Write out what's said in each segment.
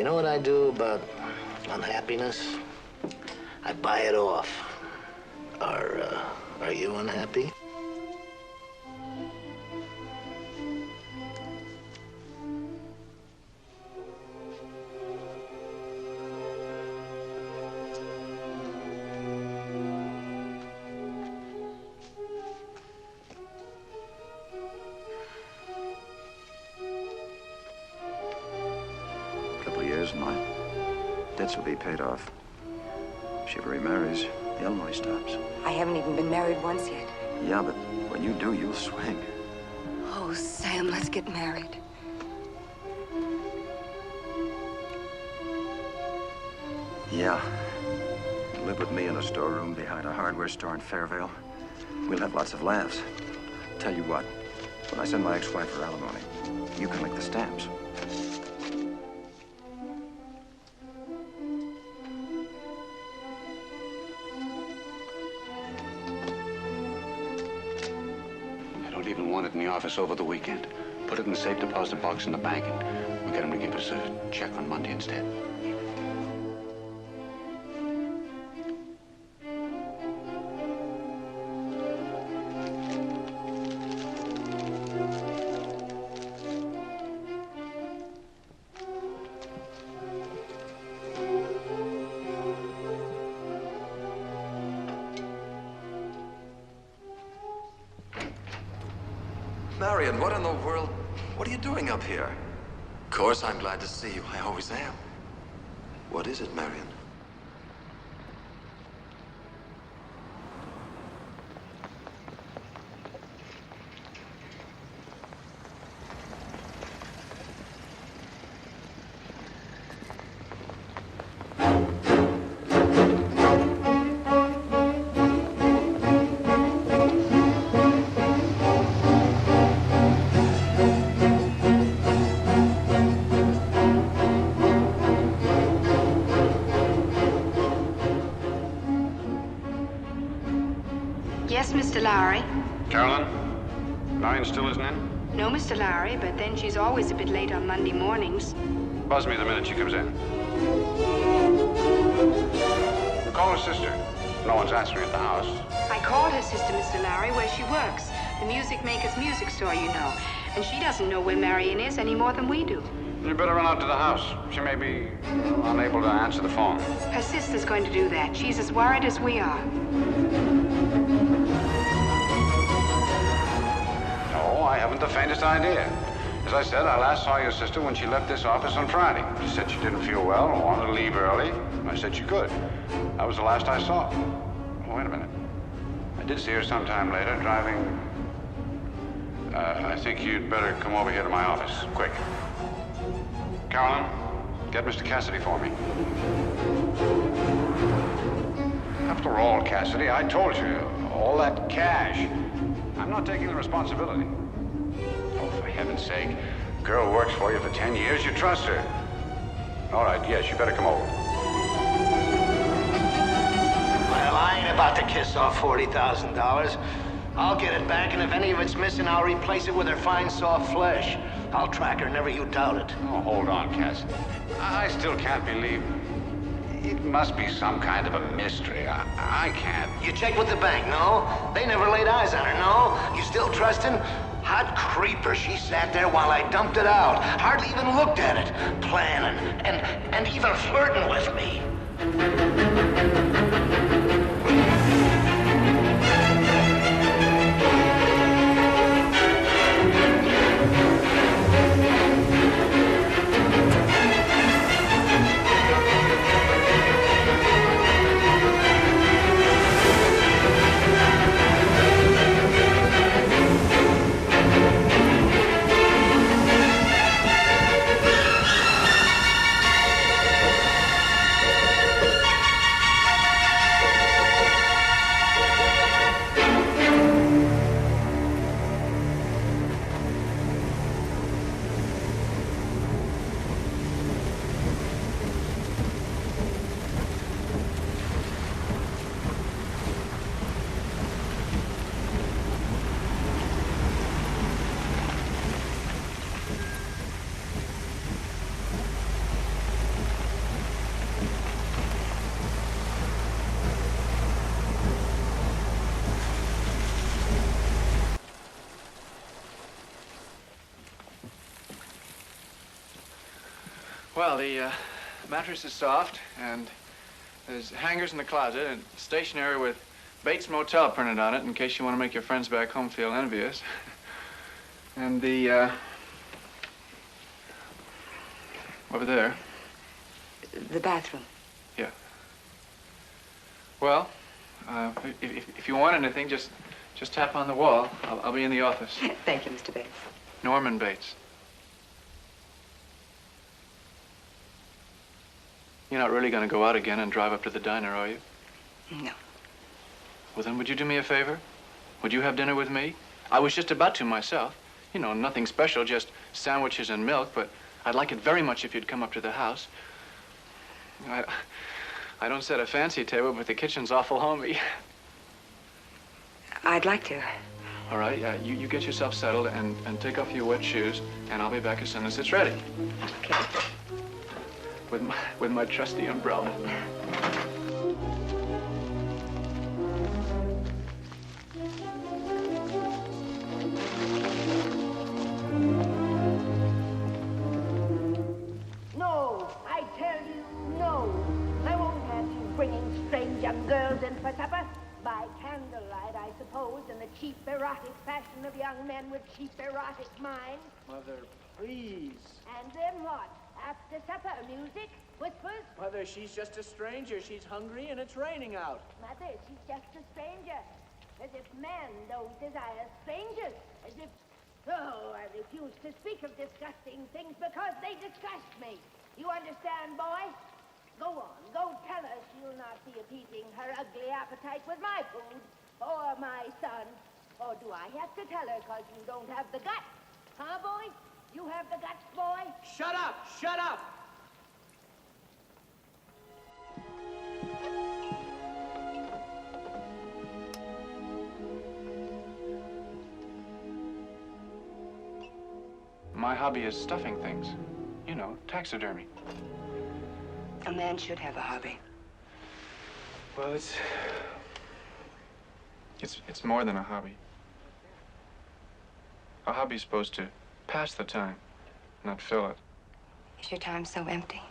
know what I do about unhappiness? I buy it off. Are you unhappy? And my debts will be paid off. If she ever remarries, the alimony stops. I haven't even been married once yet. Yeah, but when you do, you'll swing. Oh, Sam, let's get married. Yeah. Live with me in a storeroom behind a hardware store in Fairvale. We'll have lots of laughs. Tell you what, when I send my ex-wife her alimony, you collect the stamps. In the office over the weekend. Put it in the safe deposit box in the bank, and we'll get him to give us a check on Monday instead. Marion, what in the world? What are you doing up here? Of course I'm glad to see you. I always am. What is it, Marion? Yes, Mr. Lowry. Carolyn? Marion still isn't in? No, Mr. Lowry, but then she's always a bit late on Monday mornings. Buzz me the minute she comes in. Call her sister. No one's answering at the house. I called her sister, Mr. Lowry, where she works. The music maker's music store, you know. And she doesn't know where Marion is any more than we do. You better run out to the house. She may be unable to answer the phone. Her sister's going to do that. She's as worried as we are. No, I haven't the faintest idea. As I said, I last saw your sister when she left this office on Friday. She said she didn't feel well and wanted to leave early. I said she could. That was the last I saw. Oh, wait a minute. I did see her sometime later driving... I think you'd better come over here to my office, quick. Carolyn, get Mr. Cassidy for me. After all, Cassidy, I told you, all that cash. I'm not taking the responsibility. Oh, for heaven's sake. Girl works for you for 10 years, you trust her. All right, yes, you better come over. Well, I ain't about to kiss off $40,000. I'll get it back, and if any of it's missing, I'll replace it with her fine, soft flesh. I'll track her, never you doubt it. Oh, hold on, Cassidy. I still can't believe... It must be some kind of a mystery. I can't... You checked with the bank, no? They never laid eyes on her, no? You still trusting? Hot creeper, she sat there while I dumped it out. Hardly even looked at it. Planning, and even flirting with me. Well, the mattress is soft, and there's hangers in the closet, and stationery with Bates Motel printed on it in case you want to make your friends back home feel envious. And the, over there. The bathroom. Yeah. Well, if you want anything, just tap on the wall. I'll be in the office. Thank you, Mr. Bates. Norman Bates. You're not really going to go out again and drive up to the diner, are you? No. Well, then would you do me a favor? Would you have dinner with me? I was just about to myself. You know, nothing special, just sandwiches and milk, but I'd like it very much if you'd come up to the house. I don't set a fancy table, but the kitchen's awful homey. I'd like to. All right, you get yourself settled and take off your wet shoes, and I'll be back as soon as it's ready. Okay. With my trusty umbrella. No, I tell you, no. I won't have you bringing strange young girls in for supper. By candlelight, I suppose, in the cheap, erotic fashion of young men with cheap, erotic minds. Mother, please. And then what? After supper, music? Whispers? Mother, she's just a stranger. She's hungry and it's raining out. Mother, she's just a stranger. As if men don't desire strangers. As if... Oh, I refuse to speak of disgusting things because they disgust me. You understand, boy? Go on, go tell her she'll not be appeasing her ugly appetite with my food, or my son. Or do I have to tell her because you don't have the guts? Huh, boy? You have the guts, boy? Shut up! Shut up! My hobby is stuffing things. You know, taxidermy. A man should have a hobby. Well, it's more than a hobby. A hobby's supposed to pass the time, not fill it. Is your time so empty?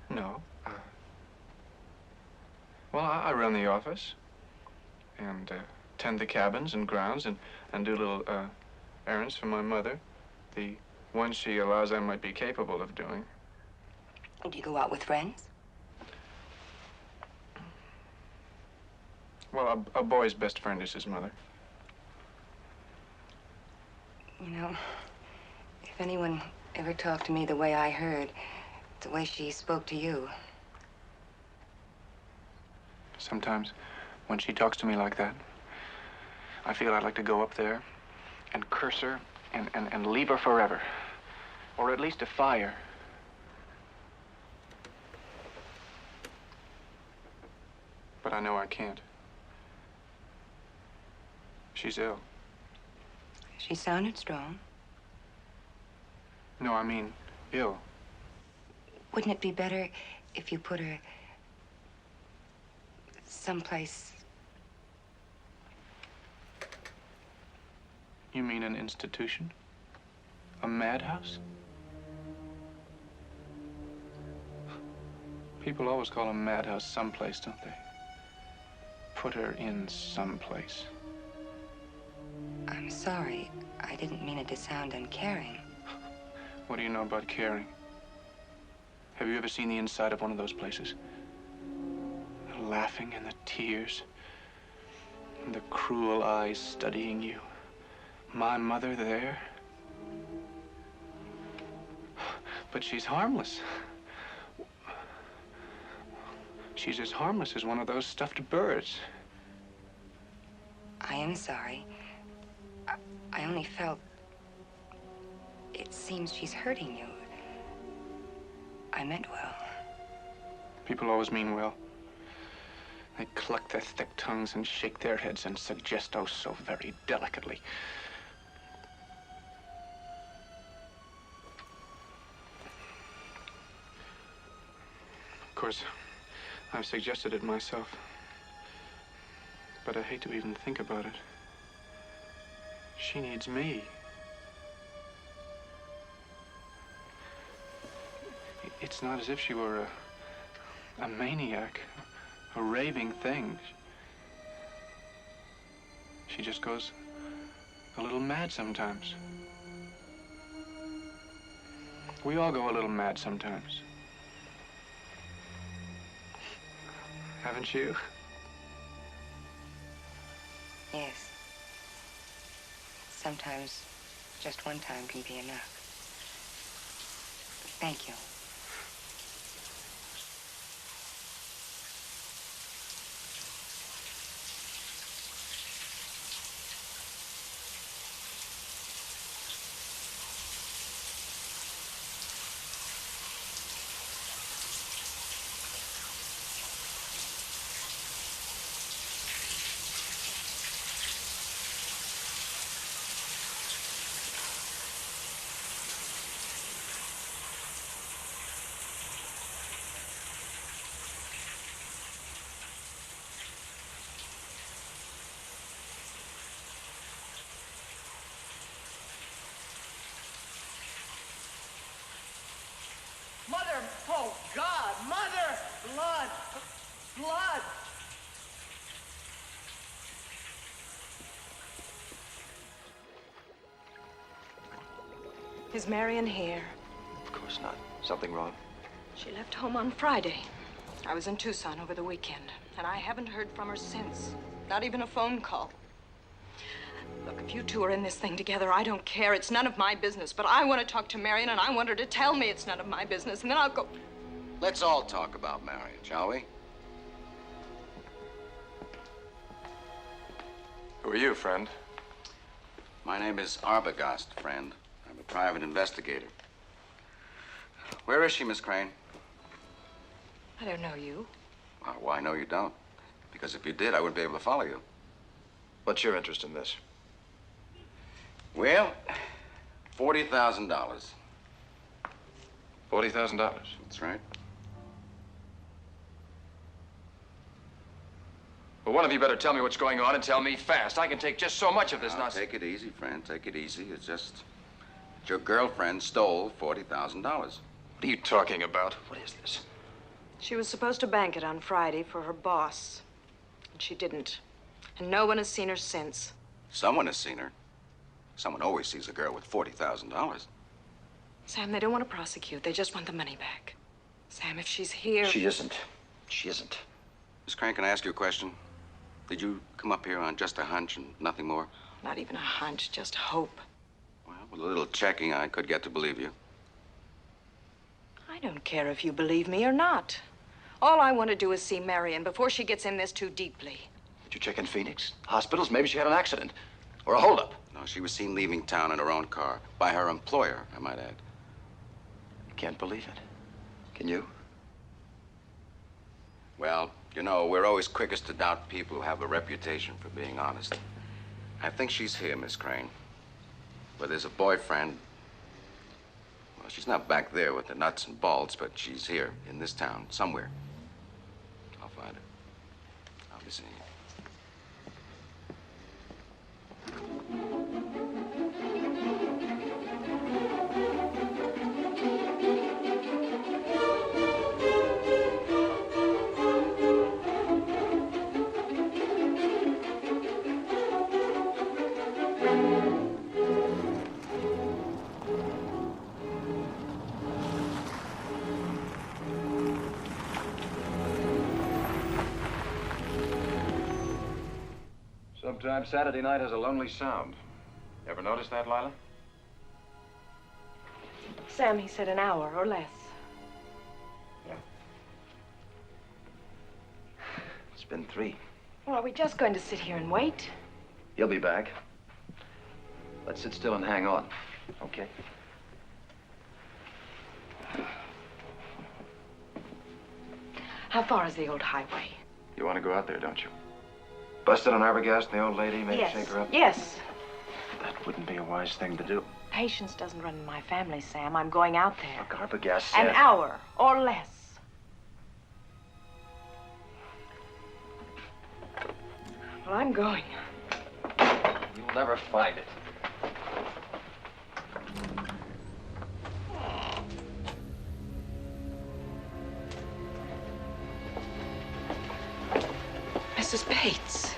No. Well, I run the office and tend the cabins and grounds and do little errands for my mother. The ones she allows I might be capable of doing. Do you go out with friends? Well, a boy's best friend is his mother. You know, if anyone ever talked to me the way I heard, the way she spoke to you. Sometimes, when she talks to me like that, I feel I'd like to go up there and curse her and leave her forever. Or at least defy her. But I know I can't. She's ill. She sounded strong. No, I mean ill. Wouldn't it be better if you put her someplace? You mean an institution? A madhouse? People always call a madhouse someplace, don't they? Put her in someplace. I'm sorry. I didn't mean it to sound uncaring. What do you know about caring? Have you ever seen the inside of one of those places? The laughing and the tears, and the cruel eyes studying you. My mother there. But she's harmless. She's as harmless as one of those stuffed birds. I am sorry. I only felt... It seems she's hurting you. I meant well. People always mean well. They cluck their thick tongues and shake their heads and suggest oh so very delicately. Of course, I've suggested it myself. But I hate to even think about it. She needs me. It's not as if she were a maniac, a raving thing. She just goes a little mad sometimes. We all go a little mad sometimes. Haven't you? Yes. Sometimes just one time can be enough. Thank you. Mother! Oh, God! Mother! Blood! Blood! Is Marion here? Of course not. Something wrong? She left home on Friday. I was in Tucson over the weekend, and I haven't heard from her since. Not even a phone call. Look, if you two are in this thing together, I don't care. It's none of my business. But I want to talk to Marion, and I want her to tell me it's none of my business, and then I'll go. Let's all talk about Marion, shall we? Who are you, friend? My name is Arbogast, friend. I'm a private investigator. Where is she, Miss Crane? I don't know you. Why, no, you don't. Because if you did, I wouldn't be able to follow you. What's your interest in this? Well, $40,000. $40,000? That's right. Well, one of you better tell me what's going on and tell me fast. I can take just so much of this nonsense. Take it easy, friend. Take it easy. It's just that your girlfriend stole $40,000. What are you talking about? What is this? She was supposed to bank it on Friday for her boss, and she didn't. And no one has seen her since. Someone has seen her. Someone always sees a girl with $40,000. Sam, they don't want to prosecute. They just want the money back. Sam, if she's here... She isn't. She isn't. Miss Crane, can I ask you a question? Did you come up here on just a hunch and nothing more? Not even a hunch, just hope. Well, with a little checking, I could get to believe you. I don't care if you believe me or not. All I want to do is see Marion before she gets in this too deeply. Did you check in Phoenix? Hospitals? Maybe she had an accident. Or a holdup. No, she was seen leaving town in her own car. By her employer, I might add. Can't believe it. Can you? Well, you know, we're always quickest to doubt people who have a reputation for being honest. I think she's here, Miss Crane. But there's a boyfriend. Well, she's not back there with the nuts and bolts, but she's here in this town, somewhere. I'll find her. I'll be seeing you. Sometimes Saturday night has a lonely sound. Ever notice that, Lila? Sam, he said an hour or less. Yeah. It's been 3. Well, are we just going to sit here and wait? He'll be back. Let's sit still and hang on, okay? How far is the old highway? You want to go out there, don't you? Busted on Arbogast and the old lady, maybe Yes. shake her up? Yes. That wouldn't be a wise thing to do. Patience doesn't run in my family, Sam. I'm going out there. Look, Arbogast said... An hour or less. Well, I'm going. You'll never find it. Mrs. Bates.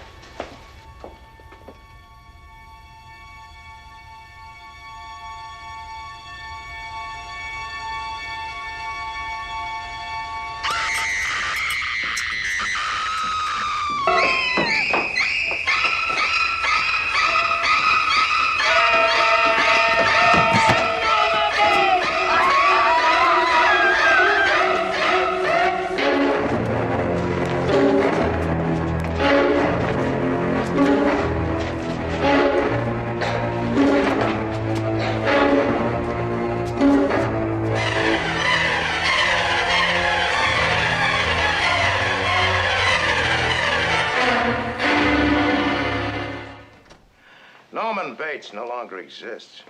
Norman Bates no longer exists.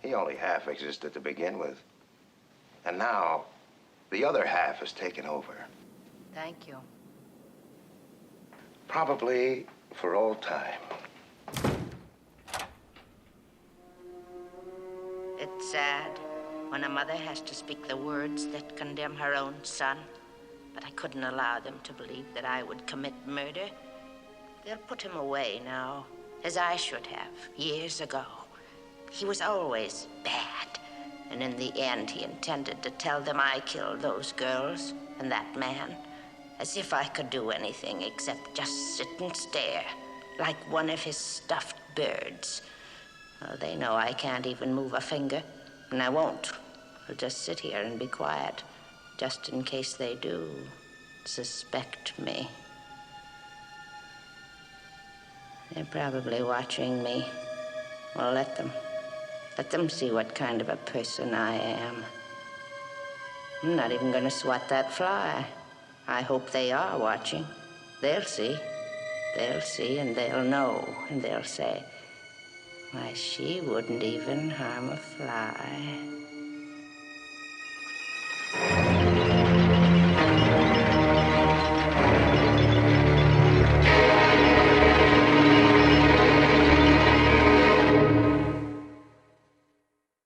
He only half existed to begin with. And now, the other half has taken over. Thank you. Probably for all time. It's sad when a mother has to speak the words that condemn her own son. But I couldn't allow them to believe that I would commit murder. They'll put him away now, as I should have, years ago. He was always bad. And in the end, he intended to tell them I killed those girls and that man. As if I could do anything except just sit and stare, like one of his stuffed birds. Oh, they know I can't even move a finger, and I won't. I'll just sit here and be quiet, just in case they do suspect me. They're probably watching me. Well, let them. Let them see what kind of a person I am. I'm not even gonna swat that fly. I hope they are watching. They'll see. They'll see, and they'll know, and they'll say, why, she wouldn't even harm a fly.